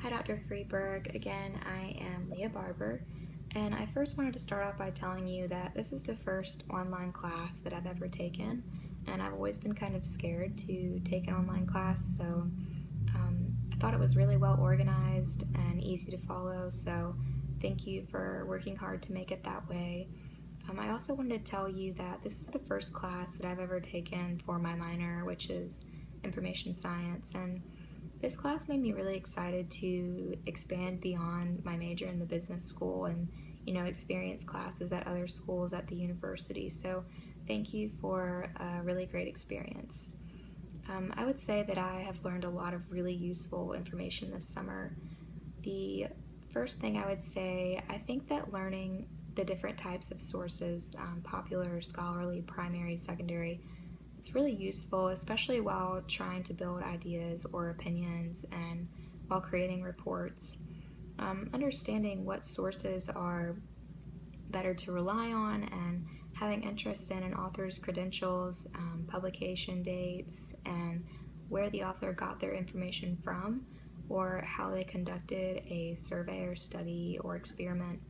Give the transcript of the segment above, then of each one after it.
Hi, Dr. Freeberg. Again, I am Leah Barber, and I first wanted to start off by telling you that this is the first online class that I've ever taken, and I've always been kind of scared to take an online class, so I thought it was really well organized and easy to follow, so thank you for working hard to make it that way. I also wanted to tell you that this is the first class that I've ever taken for my minor, which is information science, and this class made me really excited to expand beyond my major in the business school and, experience classes at other schools at the university. So thank you for a really great experience. I would say that I have learned a lot of really useful information this summer. The first thing I would say, I think that learning the different types of sources, popular, scholarly, primary, secondary, it's really useful, especially while trying to build ideas or opinions and while creating reports. Understanding what sources are better to rely on and having interest in an author's credentials, publication dates, and where the author got their information from or how they conducted a survey or study or experiment.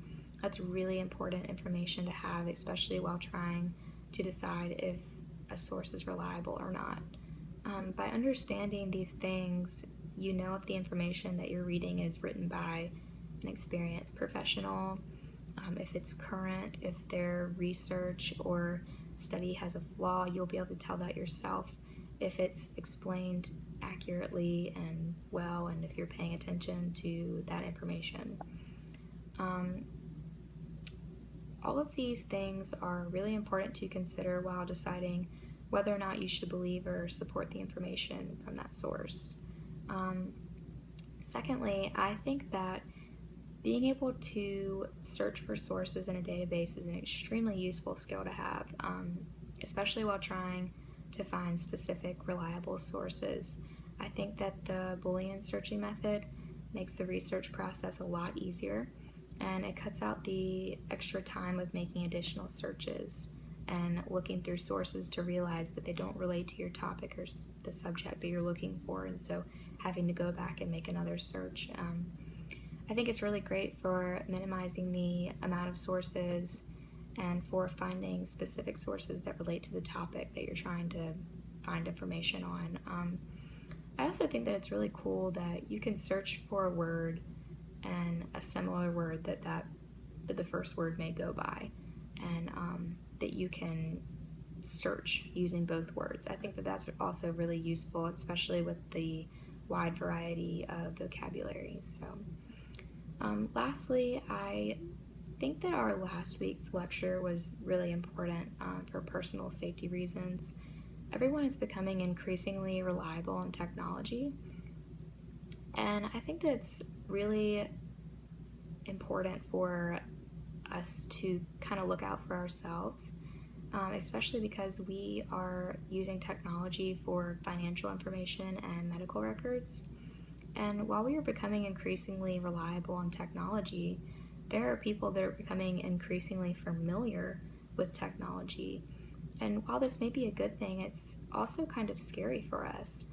That's really important information to have, especially while trying to decide if a source is reliable or not. By understanding these things, you know if the information that you're reading is written by an experienced professional, if it's current, if their research or study has a flaw, you'll be able to tell that yourself if it's explained accurately and well, and if you're paying attention to that information. All of these things are really important to consider while deciding whether or not you should believe or support the information from that source. Secondly, I think that being able to search for sources in a database is an extremely useful skill to have, especially while trying to find specific reliable sources. I think that the Boolean searching method makes the research process a lot easier, and it cuts out the extra time of making additional searches and looking through sources to realize that they don't relate to your topic or the subject that you're looking for, and so having to go back and make another search. I think it's really great for minimizing the amount of sources and for finding specific sources that relate to the topic that you're trying to find information on. I also think that it's really cool that you can search for a word and a similar word that the first word may go by, and that you can search using both words. I think that that's also really useful, especially with the wide variety of vocabulary. So, lastly, I think that our last week's lecture was really important for personal safety reasons. Everyone is becoming increasingly reliable in technology, and I think that it's really important for us to kind of look out for ourselves, especially because we are using technology for financial information and medical records. And while we are becoming increasingly reliable in technology, there are people that are becoming increasingly familiar with technology. And while this may be a good thing, it's also kind of scary for us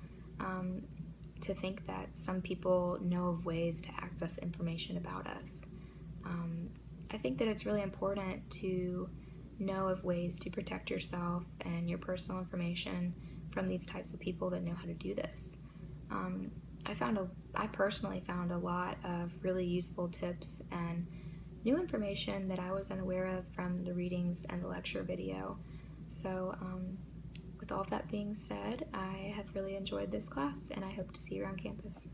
to think that some people know of ways to access information about us. I think that it's really important to know of ways to protect yourself and your personal information from these types of people that know how to do this. I personally found a lot of really useful tips and new information that I was unaware of from the readings and the lecture video. So with all of that being said, I have really enjoyed this class, and I hope to see you around campus.